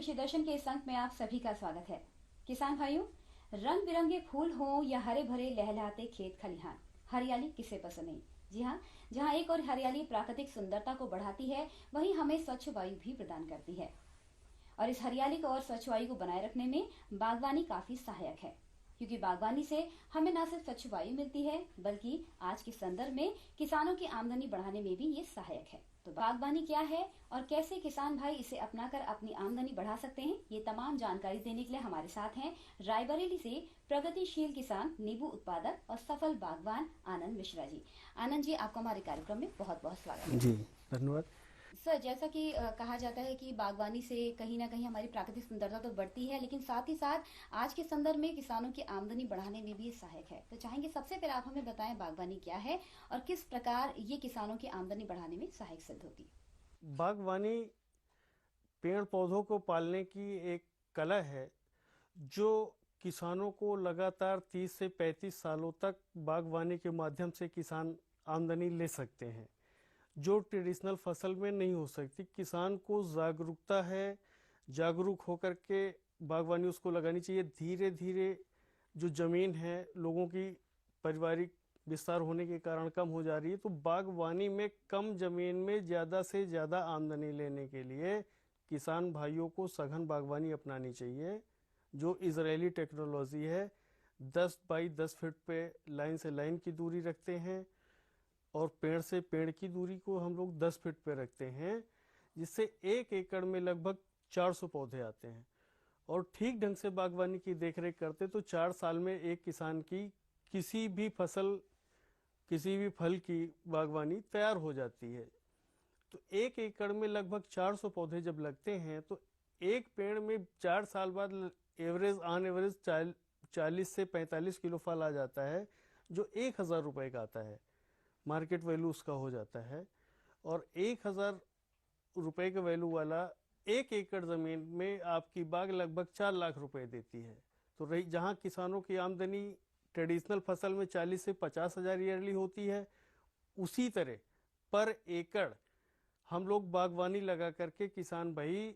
कृषि दर्शन के इस अंक में आप सभी का स्वागत है। किसान भाइयों, रंग बिरंगे फूल हों या हरे भरे लहलहाते खेत खलिहान, हरियाली किसे पसंद नहीं। जी हाँ, जहाँ एक और हरियाली प्राकृतिक सुंदरता को बढ़ाती है, वहीं हमें स्वच्छ वायु भी प्रदान करती है। और इस हरियाली को और स्वच्छ वायु को बनाए रखने में बागवानी काफी सहायक है, क्योंकि बागवानी से हमें न सिर्फ स्वच्छ वायु मिलती है, बल्कि आज के संदर्भ में किसानों की आमदनी बढ़ाने में भी ये सहायक है। तो बागवानी क्या है और कैसे किसान भाई इसे अपनाकर अपनी आमदनी बढ़ा सकते हैं, ये तमाम जानकारी देने के लिए हमारे साथ हैं रायबरेली से प्रगतिशील किसान, नींबू उत्पादक और सफल बागवान आनंद मिश्रा जी। आनंद जी, आपका हमारे कार्यक्रम में बहुत बहुत स्वागत है। जी धन्यवाद। सर, जैसा कि कहा जाता है कि बागवानी से कहीं ना कहीं हमारी प्राकृतिक सुंदरता तो बढ़ती है, लेकिन साथ ही साथ आज के संदर्भ में किसानों की आमदनी बढ़ाने में भी ये सहायक है। तो चाहेंगे सबसे पहले आप हमें बताएं बागवानी क्या है और किस प्रकार ये किसानों की आमदनी बढ़ाने में सहायक सिद्ध होती है। बागवानी पेड़ पौधों को पालने की एक कला है जो किसानों को लगातार 30 से 35 सालों तक बागवानी के माध्यम से किसान आमदनी ले सकते हैं, जो ट्रेडिशनल फसल में नहीं हो सकती। किसान को जागरूकता है, जागरूक होकर के बागवानी उसको लगानी चाहिए। धीरे धीरे जो ज़मीन है लोगों की पारिवारिक विस्तार होने के कारण कम हो जा रही है, तो बागवानी में कम ज़मीन में ज़्यादा से ज़्यादा आमदनी लेने के लिए किसान भाइयों को सघन बागवानी अपनानी चाहिए, जो इजरायली टेक्नोलॉजी है। 10 बाई 10 फीट पे लाइन से लाइन की दूरी रखते हैं और पेड़ से पेड़ की दूरी को हम लोग 10 फीट पे रखते हैं, जिससे 1 एकड़ में लगभग 400 पौधे आते हैं। और ठीक ढंग से बागवानी की देखरेख करते तो 4 साल में एक किसान की किसी भी फसल, किसी भी फल की बागवानी तैयार हो जाती है। तो 1 एकड़ में लगभग 400 पौधे जब लगते हैं तो एक पेड़ में 4 साल बाद ऑन एवरेज 40 से 45 किलो फल आ जाता है, जो 1000 रुपये का आता है। मार्केट वैल्यू उसका हो जाता है। और 1000 रुपये का वैल्यू वाला 1 एकड़ ज़मीन में आपकी बाग लगभग 4 लाख रुपए देती है। तो रही जहां किसानों की आमदनी ट्रेडिशनल फसल में 40 से 50 हज़ार ईयरली होती है, उसी तरह पर एकड़ हम लोग बागवानी लगा करके किसान भाई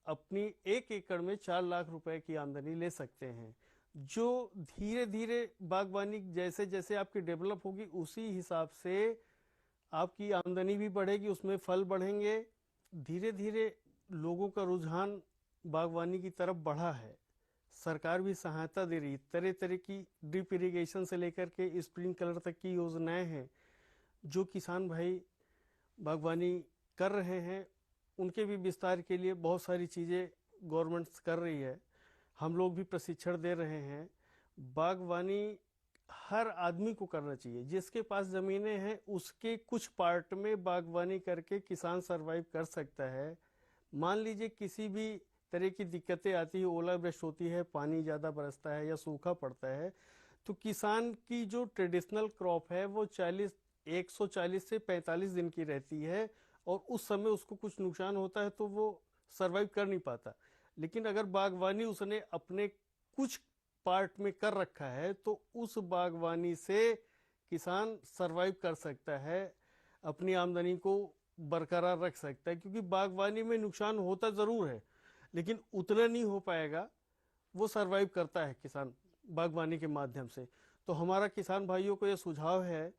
अपनी 1 एकड़ में 4 लाख रुपए की आमदनी ले सकते हैं। जो धीरे धीरे बागवानी जैसे जैसे आपकी डेवलप होगी, उसी हिसाब से आपकी आमदनी भी बढ़ेगी, उसमें फल बढ़ेंगे। धीरे धीरे लोगों का रुझान बागवानी की तरफ बढ़ा है। सरकार भी सहायता दे रही है, तरह तरह की ड्रिप इरिगेशन से लेकर के स्प्रिंकलर तक की योजनाएं हैं जो किसान भाई बागवानी कर रहे हैं। उनके भी विस्तार के लिए बहुत सारी चीज़ें गवर्नमेंट कर रही है, हम लोग भी प्रशिक्षण दे रहे हैं। बागवानी हर आदमी को करना चाहिए, जिसके पास ज़मीनें हैं उसके कुछ पार्ट में बागवानी करके किसान सरवाइव कर सकता है। मान लीजिए किसी भी तरह की दिक्कतें आती है, ओलावृष्टि होती है, पानी ज़्यादा बरसता है या सूखा पड़ता है, तो किसान की जो ट्रेडिशनल क्रॉप है वो 140 से 45 दिन की रहती है और उस समय उसको कुछ नुकसान होता है तो वो सरवाइव कर नहीं पाता। लेकिन अगर बागवानी उसने अपने कुछ पार्ट में कर रखा है तो उस बागवानी से किसान सरवाइव कर सकता है, अपनी आमदनी को बरकरार रख सकता है। क्योंकि बागवानी में नुकसान होता ज़रूर है, लेकिन उतना नहीं हो पाएगा, वो सरवाइव करता है किसान बागवानी के माध्यम से। तो हमारा किसान भाइयों को ये सुझाव है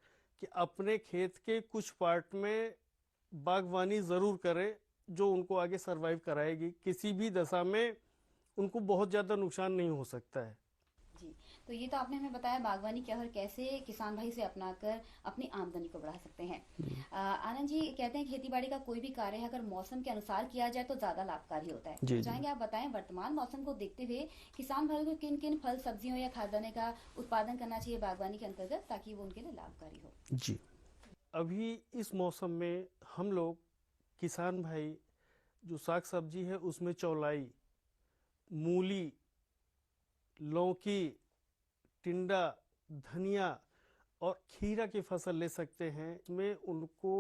कि अपने खेत के कुछ पार्ट में बागवानी ज़रूर करें, जो उनको आगे सरवाइव कराएगी। किसी भी दशा में उनको बहुत ज़्यादा नुकसान नहीं हो सकता है। जी, तो ये तो आपने हमें बताया बागवानी क्या और कैसे किसान भाई से अपनाकर अपनी आमदनी को बढ़ा सकते हैं। आनंद जी, कहते हैं खेती बाड़ी का कोई भी कार्य है अगर मौसम के अनुसार किया जाए तो ज्यादा लाभकारी होता है। तो चाहेंगे आप बताएं वर्तमान मौसम को देखते हुए किसान भाई को किन किन फल, सब्जियों या खाद्यान्न का उत्पादन करना चाहिए बागवानी के अंतर्गत, ताकि वो उनके लिए लाभकारी हो। जी, अभी इस मौसम में हम लोग किसान भाई जो साग सब्जी है उसमें चौलाई, मूली, लौकी, टिंडा, धनिया और खीरा की फसल ले सकते हैं। इसमें उनको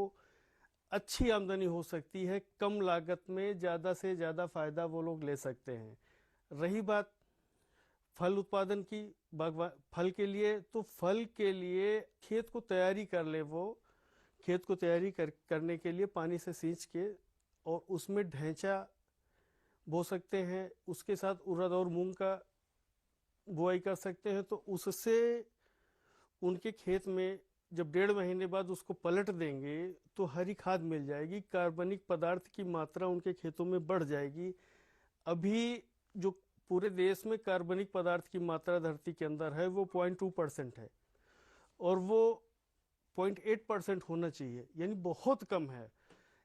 अच्छी आमदनी हो सकती है, कम लागत में ज़्यादा से ज़्यादा फायदा वो लोग ले सकते हैं। रही बात फल उत्पादन की, फल के लिए, तो फल के लिए खेत को तैयारी कर ले। वो खेत को तैयारी करने के लिए पानी से सींच के और उसमें ढैंचा बो सकते हैं, उसके साथ उड़द और मूंग का बुआई कर सकते हैं। तो उससे उनके खेत में जब 1.5 महीने बाद उसको पलट देंगे तो हरी खाद मिल जाएगी, कार्बनिक पदार्थ की मात्रा उनके खेतों में बढ़ जाएगी। अभी जो पूरे देश में कार्बनिक पदार्थ की मात्रा धरती के अंदर है वो 0.2% है, और वो 0.8% होना चाहिए, यानी बहुत कम है।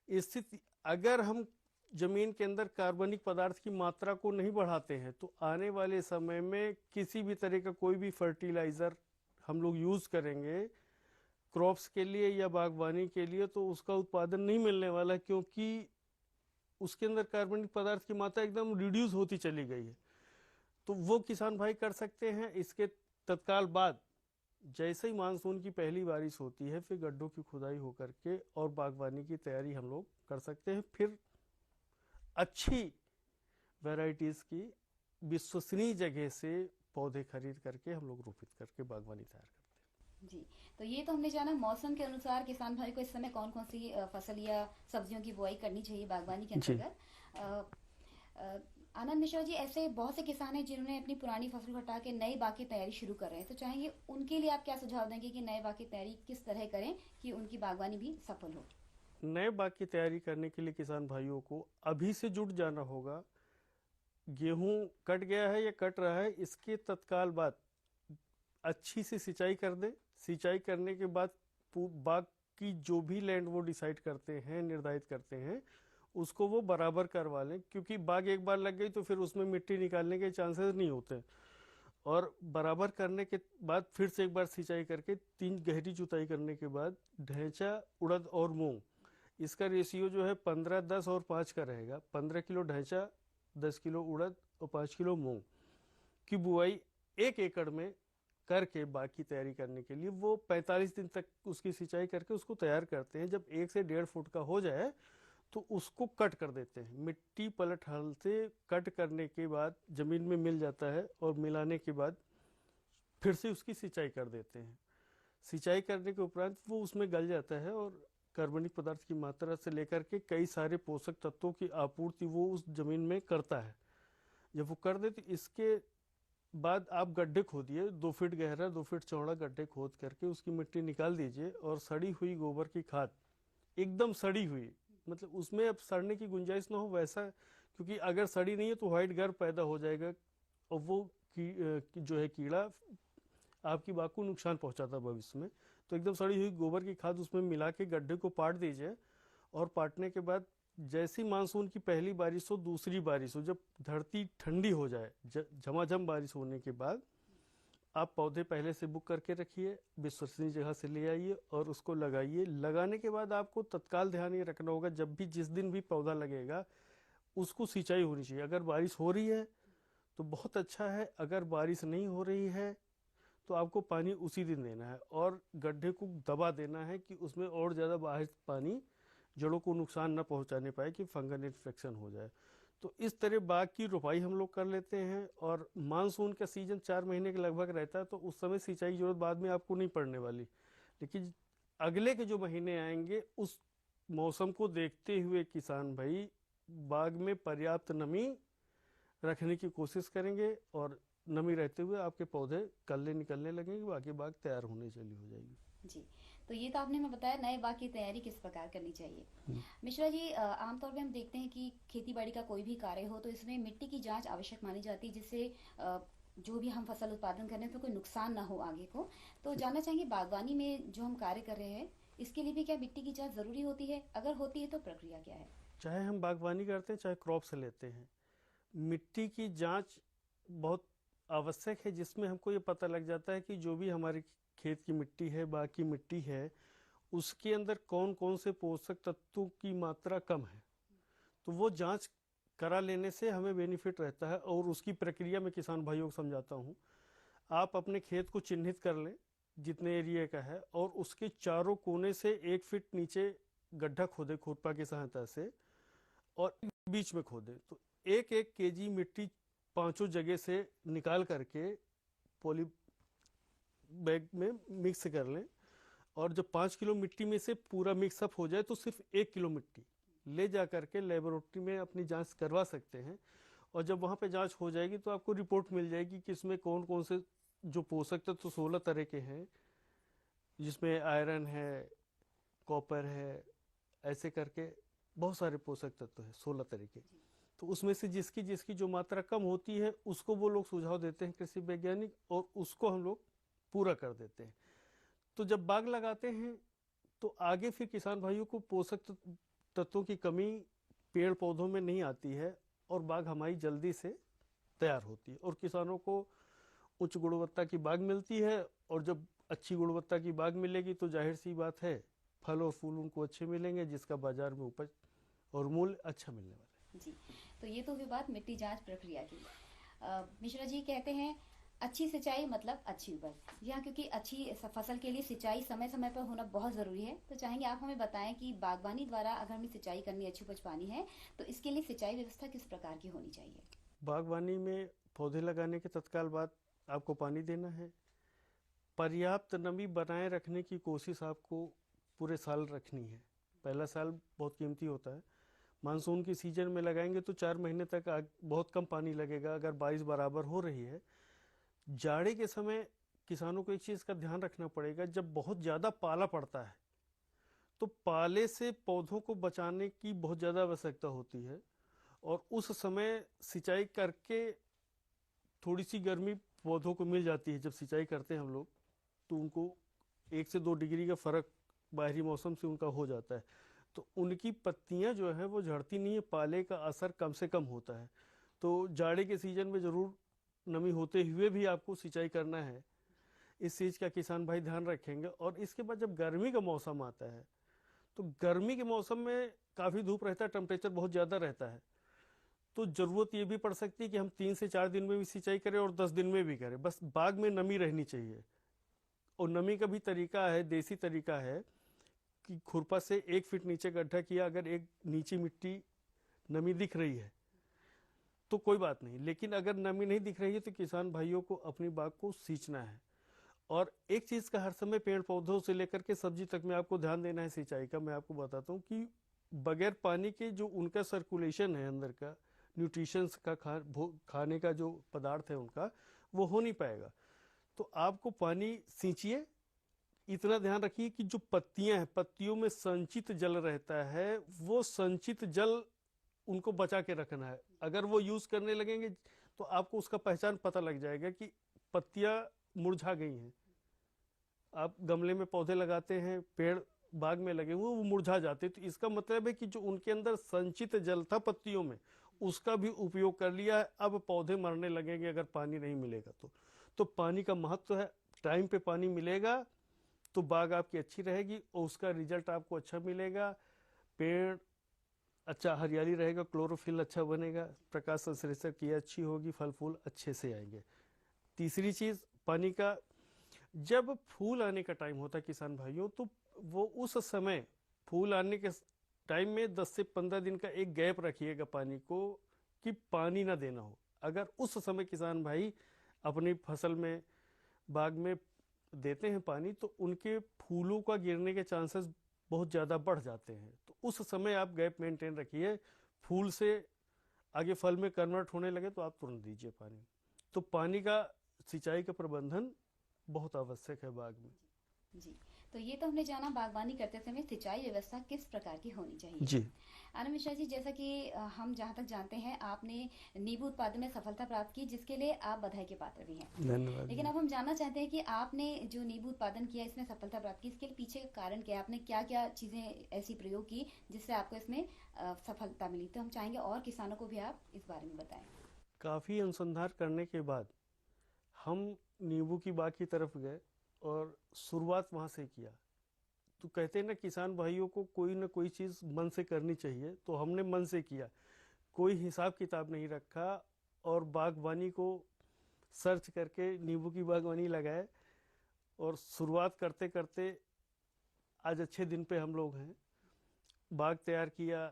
स्थिति अगर हम जमीन के अंदर कार्बनिक पदार्थ की मात्रा को नहीं बढ़ाते हैं तो आने वाले समय में किसी भी तरह का कोई भी फर्टिलाइजर हम लोग यूज करेंगे क्रॉप्स के लिए या बागवानी के लिए, तो उसका उत्पादन नहीं मिलने वाला, क्योंकि उसके अंदर कार्बनिक पदार्थ की मात्रा एकदम रिड्यूस होती चली गई है। तो वो किसान भाई कर सकते हैं। इसके तत्काल बाद जैसे ही मानसून की पहली बारिश होती है फिर गड्ढों की खुदाई होकर के और बागवानी की तैयारी हम लोग कर सकते हैं। फिर अच्छी वैरायटीज की विश्वसनीय जगह से पौधे खरीद करके हम लोग रोपित करके बागवानी तैयार करते हैं। जी, तो ये तो हमने जाना मौसम के अनुसार किसान भाई को इस समय कौन कौन सी फसल या सब्जियों की बुआई करनी चाहिए बागवानी के जी अंतर्गत। आनंद मिश्रा जी, ऐसे बहुत से किसान हैं जिन्होंने अपनी पुरानी फसल को हटा के नई बाग की तैयारी शुरू कर रहे हैं, तो चाहेंगे उनके लिए आप क्या सुझाव देंगे कि नए बाग की तैयारी किस तरह करें कि उनकी बागवानी भी सफल हो। नए बाग की तैयारी करने के लिए किसान भाइयों को अभी से जुट जाना होगा। गेहूं कट गया है या कट रहा है, इसके तत्काल बाद अच्छी से सिंचाई कर दें। सिंचाई करने के बाद बाग की जो भी लैंड वो डिसाइड करते हैं, निर्धारित करते हैं, उसको वो बराबर करवा लें, क्योंकि बाग एक बार लग गई तो फिर उसमें मिट्टी निकालने के चांसेस नहीं होते। और बराबर करने के बाद फिर से एक बार सिंचाई करके 3 गहरी जुताई करने के बाद ढैंचा उड़द और मूंग, इसका रेशियो जो है 15, 10 और 5 का रहेगा। 15 किलो ढैंचा, 10 किलो उड़द और 5 किलो मूंग की बुआई 1 एकड़ में करके बाग की तैयारी करने के लिए वो 45 दिन तक उसकी सिंचाई करके उसको तैयार करते हैं। जब 1 से 1.5 फुट का हो जाए तो उसको कट कर देते हैं। मिट्टी पलट हल से कट करने के बाद जमीन में मिल जाता है, और मिलाने के बाद फिर से उसकी सिंचाई कर देते हैं। सिंचाई करने के उपरांत वो उसमें गल जाता है और कार्बनिक पदार्थ की मात्रा से लेकर के कई सारे पोषक तत्वों की आपूर्ति वो उस जमीन में करता है। जब वो कर दे तो इसके बाद आप गड्ढे खोदिए, 2 फीट गहरा 2 फीट चौड़ा गड्ढे खोद करके उसकी मिट्टी निकाल दीजिए, और सड़ी हुई गोबर की खाद, एकदम सड़ी हुई, मतलब उसमें अब सड़ने की गुंजाइश ना हो वैसा, क्योंकि अगर सड़ी नहीं है तो व्हाइट गर्भ पैदा हो जाएगा और वो जो है कीड़ा आपकी बाग को नुकसान पहुंचाता है भविष्य में। तो एकदम सड़ी हुई गोबर की खाद उसमें मिला के गड्ढे को पाट दीजिए, और पाटने के बाद जैसी मानसून की पहली बारिश हो, दूसरी बारिश हो, जब धरती ठंडी हो जाए, झमाझम बारिश होने के बाद आप पौधे पहले से बुक करके रखिए, विश्वसनीय जगह से ले आइए और उसको लगाइए। लगाने के बाद आपको तत्काल ध्यान ये रखना होगा, जब भी जिस दिन भी पौधा लगेगा उसको सिंचाई होनी चाहिए। अगर बारिश हो रही है तो बहुत अच्छा है, अगर बारिश नहीं हो रही है तो आपको पानी उसी दिन देना है, और गड्ढे को दबा देना है कि उसमें और ज़्यादा बाहर पानी जड़ों को नुकसान न पहुंचाने पाए कि फंगल इन्फेक्शन हो जाए। तो इस तरह बाग की रोपाई हम लोग कर लेते हैं, और मानसून का सीजन 4 महीने के लगभग रहता है, तो उस समय सिंचाई की जरूरत बाद में आपको नहीं पड़ने वाली। लेकिन अगले के जो महीने आएंगे उस मौसम को देखते हुए किसान भाई बाग में पर्याप्त नमी रखने की कोशिश करेंगे, और नमी रहते हुए आपके पौधे कल्ले निकलने लगेंगे, बाकी बाग तैयार होने चली हो जाएगी। जी, तो ये तो आपने हमें बताया नए बाग की तैयारी किस प्रकार करनी चाहिए। मिश्रा जी, आमतौर पे हम देखते हैं कि खेती बाड़ी का कोई भी कार्य हो तो इसमें मिट्टी की जांच आवश्यक मानी जाती है, जिससे जो भी हम फसल उत्पादन कर रहे हैं तो कोई नुकसान ना हो आगे को। तो जानना चाहेंगे बागवानी में जो हम कार्य कर रहे हैं इसके लिए भी क्या मिट्टी की जांच जरूरी होती है, अगर होती है तो प्रक्रिया क्या है। चाहे हम बागवानी करते हैं चाहे क्रॉप से लेते हैं, मिट्टी की जांच बहुत आवश्यक है, जिसमें हमको ये पता लग जाता है कि जो भी हमारे खेत की मिट्टी है, बाग की मिट्टी है, उसके अंदर कौन कौन से पोषक तत्वों की मात्रा कम है। तो वो जांच करा लेने से हमें बेनिफिट रहता है, और उसकी प्रक्रिया में किसान भाइयों को समझाता हूँ। आप अपने खेत को चिन्हित कर लें जितने एरिया का है, और उसके चारों कोने से 1 फीट नीचे गड्ढा खोदे खुरपा की सहायता से, और बीच में खोदे। तो 1-1 केजी मिट्टी 5 जगह से निकाल करके पॉली बैग में मिक्स कर लें, और जब 5 किलो मिट्टी में से पूरा मिक्सअप हो जाए तो सिर्फ 1 किलो मिट्टी ले जा करके लेबोरेटरी में अपनी जांच करवा सकते हैं। और जब वहाँ पे जांच हो जाएगी तो आपको रिपोर्ट मिल जाएगी कि इसमें कौन कौन से जो पोषक तत्व तो 16 तरह के हैं, जिसमें आयरन है, कॉपर है, ऐसे करके बहुत सारे पोषक तत्व हैं 16 तरह के। तो उसमें से जिसकी जिसकी जो मात्रा कम होती है उसको वो लोग सुझाव देते हैं कृषि वैज्ञानिक, और उसको हम लोग पूरा कर देते हैं। तो जब बाग लगाते हैं तो आगे फिर किसान भाइयों को पोषक तत्वों की कमी पेड़ पौधों में नहीं आती है, और बाग हमारी जल्दी से तैयार होती है, और किसानों को उच्च गुणवत्ता की बाग मिलती है। और जब अच्छी गुणवत्ता की बाग मिलेगी तो जाहिर सी बात है फल और फूल उनको अच्छे मिलेंगे, जिसका बाजार में उपज और मूल्य अच्छा मिलने वाला है। जी, तो ये तो हुई बात मिट्टी जांच प्रक्रिया की। मिश्रा जी कहते हैं अच्छी सिंचाई मतलब अच्छी उपज। जी हाँ, क्योंकि अच्छी फसल के लिए सिंचाई समय समय पर होना बहुत जरूरी है। तो चाहेंगे आप हमें बताएं कि बागवानी द्वारा अगर हमें सिंचाई करनी, अच्छी उपज पानी है, तो इसके लिए सिंचाई व्यवस्था किस प्रकार की होनी चाहिए? बागवानी में पौधे लगाने के तत्काल बाद आपको पानी देना है। पर्याप्त नमी बनाए रखने की कोशिश आपको पूरे साल रखनी है। पहला साल बहुत कीमती होता है। मानसून की सीजन में लगाएंगे तो 4 महीने तक बहुत कम पानी लगेगा अगर बारिश बराबर हो रही है। जाड़े के समय किसानों को एक चीज़ का ध्यान रखना पड़ेगा, जब बहुत ज़्यादा पाला पड़ता है तो पाले से पौधों को बचाने की बहुत ज़्यादा आवश्यकता होती है, और उस समय सिंचाई करके थोड़ी सी गर्मी पौधों को मिल जाती है। जब सिंचाई करते हैं हम लोग तो उनको 1 से 2 डिग्री का फर्क बाहरी मौसम से उनका हो जाता है, तो उनकी पत्तियां जो है वो झड़ती नहीं है, पाले का असर कम से कम होता है। तो जाड़े के सीजन में ज़रूर नमी होते हुए भी आपको सिंचाई करना है, इस चीज़ का किसान भाई ध्यान रखेंगे। और इसके बाद जब गर्मी का मौसम आता है तो गर्मी के मौसम में काफ़ी धूप रहता है, टेम्परेचर बहुत ज़्यादा रहता है, तो ज़रूरत ये भी पड़ सकती है कि हम 3 से 4 दिन में भी सिंचाई करें और 10 दिन में भी करें, बस बाग में नमी रहनी चाहिए। और नमी का भी तरीका है, देसी तरीका है कि खुरपा से 1 फीट नीचे गड्ढा किया, अगर एक नीचे मिट्टी नमी दिख रही है तो कोई बात नहीं, लेकिन अगर नमी नहीं दिख रही है तो किसान भाइयों को अपनी बाग को सींचना है। और एक चीज़ का हर समय पेड़ पौधों से लेकर के सब्जी तक में आपको ध्यान देना है सिंचाई का। मैं आपको बताता हूँ कि बगैर पानी के जो उनका सर्कुलेशन है अंदर का, न्यूट्रिशंस का खाने का जो पदार्थ है उनका, वो हो नहीं पाएगा। तो आपको पानी सींचिए, इतना ध्यान रखिए कि जो पत्तियां हैं, पत्तियों में संचित जल रहता है, वो संचित जल उनको बचा के रखना है। अगर वो यूज करने लगेंगे तो आपको उसका पहचान पता लग जाएगा कि पत्तियां मुरझा गई हैं। आप गमले में पौधे लगाते हैं, पेड़ बाग में लगे हुए, वो मुरझा जाते, तो इसका मतलब है कि जो उनके अंदर संचित जल था पत्तियों में, उसका भी उपयोग कर लिया है। अब पौधे मरने लगेंगे अगर पानी नहीं मिलेगा तो पानी का महत्व है। टाइम पे पानी मिलेगा तो बाग आपकी अच्छी रहेगी और उसका रिजल्ट आपको अच्छा मिलेगा। पेड़ अच्छा हरियाली रहेगा, क्लोरोफिल अच्छा बनेगा, प्रकाश संश्लेषण क्रिया अच्छी होगी, फल फूल अच्छे से आएंगे। तीसरी चीज पानी का, जब फूल आने का टाइम होता है किसान भाइयों, तो वो उस समय फूल आने के टाइम में 10 से 15 दिन का एक गैप रखिएगा पानी को, कि पानी ना देना हो। अगर उस समय किसान भाई अपनी फसल में बाग में देते हैं पानी तो उनके फूलों का गिरने के चांसेस बहुत ज़्यादा बढ़ जाते हैं। तो उस समय आप गैप मेंटेन रखिए, फूल से आगे फल में कन्वर्ट होने लगे तो आप तुरंत दीजिए पानी। तो पानी का सिंचाई का प्रबंधन बहुत आवश्यक है बाग में। जी, तो ये तो हमने जाना बागवानी करते समय सिंचाई व्यवस्था किस प्रकार की होनी चाहिए। जी आनंद मिश्रा जी, जैसा कि हम जहाँ तक जानते हैं आपने नींबू उत्पादन में सफलता प्राप्त की, जिसके लिए आप बधाई के पात्र भी हैं। धन्यवाद। लेकिन अब हम जानना चाहते हैं कि आपने जो नींबू उत्पादन किया, इसमें सफलता प्राप्त की, इसके पीछे का कारण क्या है? आपने क्या क्या चीजें ऐसी प्रयोग की जिससे आपको इसमें सफलता मिली? तो हम चाहेंगे और किसानों को भी आप इस बारे में बताएं। काफ़ी अनुसंधान करने के बाद हम नींबू की बाग की तरफ गए और शुरुआत वहाँ से किया। तो कहते हैं ना किसान भाइयों को कोई ना कोई चीज़ मन से करनी चाहिए, तो हमने मन से किया, कोई हिसाब किताब नहीं रखा और बागवानी को सर्च करके नींबू की बागवानी लगाए। और शुरुआत करते करते आज अच्छे दिन पे हम लोग हैं। बाग तैयार किया,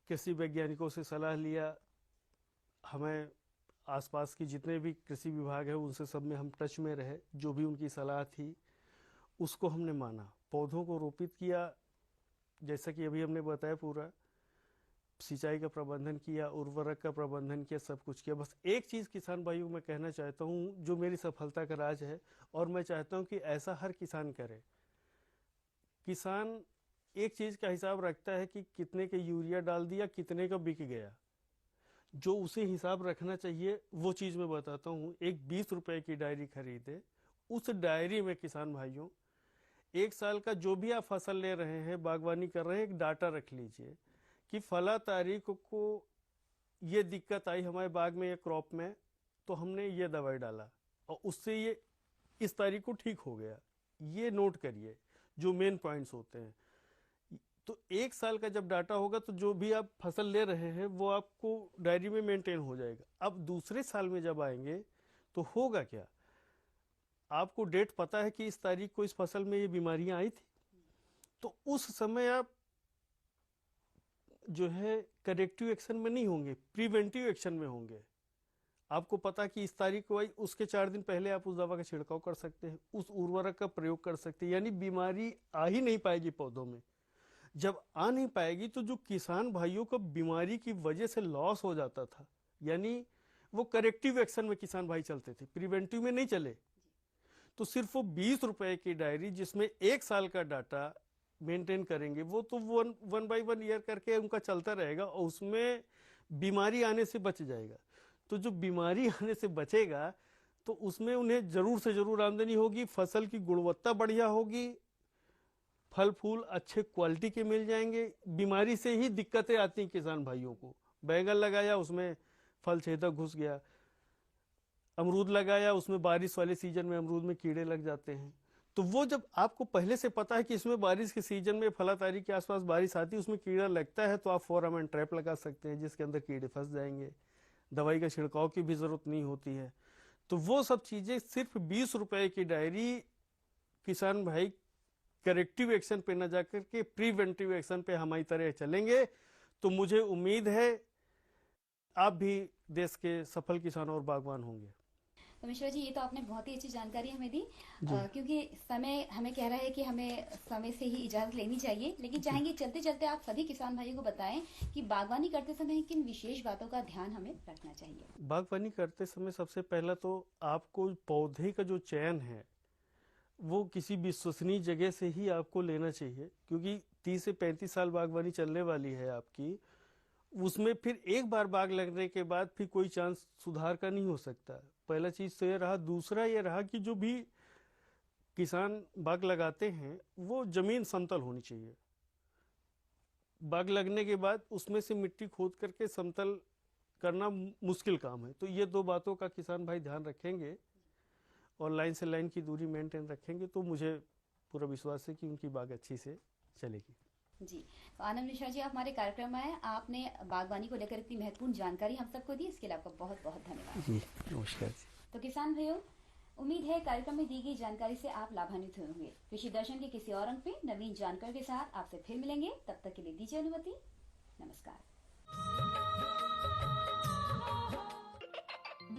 कृषि वैज्ञानिकों से सलाह लिया, हमें आसपास की जितने भी कृषि विभाग है उनसे सब में हम टच में रहे, जो भी उनकी सलाह थी उसको हमने माना, पौधों को रोपित किया जैसा कि अभी हमने बताया पूरा। सिंचाई का प्रबंधन किया, उर्वरक का प्रबंधन किया, सब कुछ किया। बस एक चीज़ किसान भाइयों मैं कहना चाहता हूँ जो मेरी सफलता का राज है, और मैं चाहता हूँ कि ऐसा हर किसान करे। किसान एक चीज़ का हिसाब रखता है कि कितने का यूरिया डाल दिया, कितने का बिक गया। जो उसे हिसाब रखना चाहिए वो चीज़ मैं बताता हूँ। एक 20 रुपए की डायरी खरीदे, उस डायरी में किसान भाइयों एक साल का जो भी आप फसल ले रहे हैं, बागवानी कर रहे हैं, एक डाटा रख लीजिए कि फला तारीख को ये दिक्कत आई हमारे बाग में या क्रॉप में, तो हमने ये दवाई डाला और उससे ये इस तारीख को ठीक हो गया। ये नोट करिए जो मेन पॉइंट्स होते हैं। तो एक साल का जब डाटा होगा तो जो भी आप फसल ले रहे हैं वो आपको डायरी में मेंटेन हो जाएगा। अब दूसरे साल में जब आएंगे तो होगा क्या, आपको डेट पता है कि इस तारीख को इस फसल में ये बीमारियां आई थी, तो उस समय आप जो है करेक्टिव एक्शन में नहीं होंगे, प्रिवेंटिव एक्शन में होंगे। आपको पता कि इस तारीख को आई, उसके 4 दिन पहले आप उस दवा का छिड़काव कर सकते हैं, उस उर्वरक का प्रयोग कर सकते हैं, यानी बीमारी आ ही नहीं पाएगी पौधों में। जब आ नहीं पाएगी तो जो किसान भाइयों को बीमारी की वजह से लॉस हो जाता था, यानी वो करेक्टिव एक्शन में किसान भाई चलते थे, प्रिवेंटिव में नहीं चले। तो सिर्फ वो 20 रुपए की डायरी जिसमें एक साल का डाटा मेंटेन करेंगे, वो तो वन बाय वन ईयर करके उनका चलता रहेगा और उसमें बीमारी आने से बच जाएगा। तो जो बीमारी आने से बचेगा तो उसमें उन्हें जरूर से जरूर आमदनी होगी, फसल की गुणवत्ता बढ़िया होगी, फल फूल अच्छे क्वालिटी के मिल जाएंगे। बीमारी से ही दिक्कतें आती हैं किसान भाइयों को। बैगन लगाया उसमें फल छेदक घुस गया, अमरूद लगाया उसमें बारिश वाले सीजन में अमरूद में कीड़े लग जाते हैं। तो वो जब आपको पहले से पता है कि इसमें बारिश के सीजन में फला तारीख के आसपास बारिश आती है, उसमें कीड़ा लगता है, तो आप फोरामैन ट्रैप लगा सकते हैं जिसके अंदर कीड़े फंस जाएंगे। दवाई का छिड़काव की भी जरूरत नहीं होती है। तो वो सब चीजें सिर्फ 20 रुपए की डायरी किसान भाई करेक्टिव एक्शन पे न जाकर के प्रिवेंटिव एक्शन पे हमारी तरह चलेंगे तो मुझे उम्मीद है आप भी देश के सफल किसान और बागवान होंगे। तो मिश्रा जी, ये तो आपने बहुत ही अच्छी जानकारी हमें दी, क्योंकि समय हमें कह रहा है कि हमें समय से ही इजाजत लेनी चाहिए, लेकिन चाहेंगे चलते चलते आप सभी किसान भाइयों को बताएं कि बागवानी करते समय किन विशेष बातों का ध्यान हमें रखना चाहिए। बागवानी करते समय सबसे पहला तो आपको पौधे का जो चयन है वो किसी विश्वसनीय जगह से ही आपको लेना चाहिए, क्योंकि 30 से 35 साल बागवानी चलने वाली है आपकी। उसमें फिर एक बार बाग लगने के बाद फिर कोई चांस सुधार का नहीं हो सकता। पहला चीज तो ये रहा। दूसरा ये रहा कि जो भी किसान बाग लगाते हैं वो जमीन समतल होनी चाहिए। बाग लगने के बाद उसमें से मिट्टी खोद करके समतल करना मुश्किल काम है। तो ये 2 बातों का किसान भाई ध्यान रखेंगे और लाइन से लाइन की दूरी मेंटेन रखेंगे तो मुझे पूरा विश्वास है कि उनकी बाग अच्छी से चलेगी। जी, तो आनंद मिश्रा जी, आप हमारे कार्यक्रम में आए, आपने बागवानी को लेकर इतनी महत्वपूर्ण जानकारी हम सबको दी, इसके लिए आपका बहुत बहुत धन्यवाद। जी नमस्कार जी। तो किसान भाइयों, उम्मीद है कार्यक्रम में दी गई जानकारी से आप लाभान्वित हुए होंगे। कृषि दर्शन के किसी और अंक में नवीन जानकारी के साथ आपसे फिर मिलेंगे, तब तक के लिए दीजिए अनुमति। नमस्कार।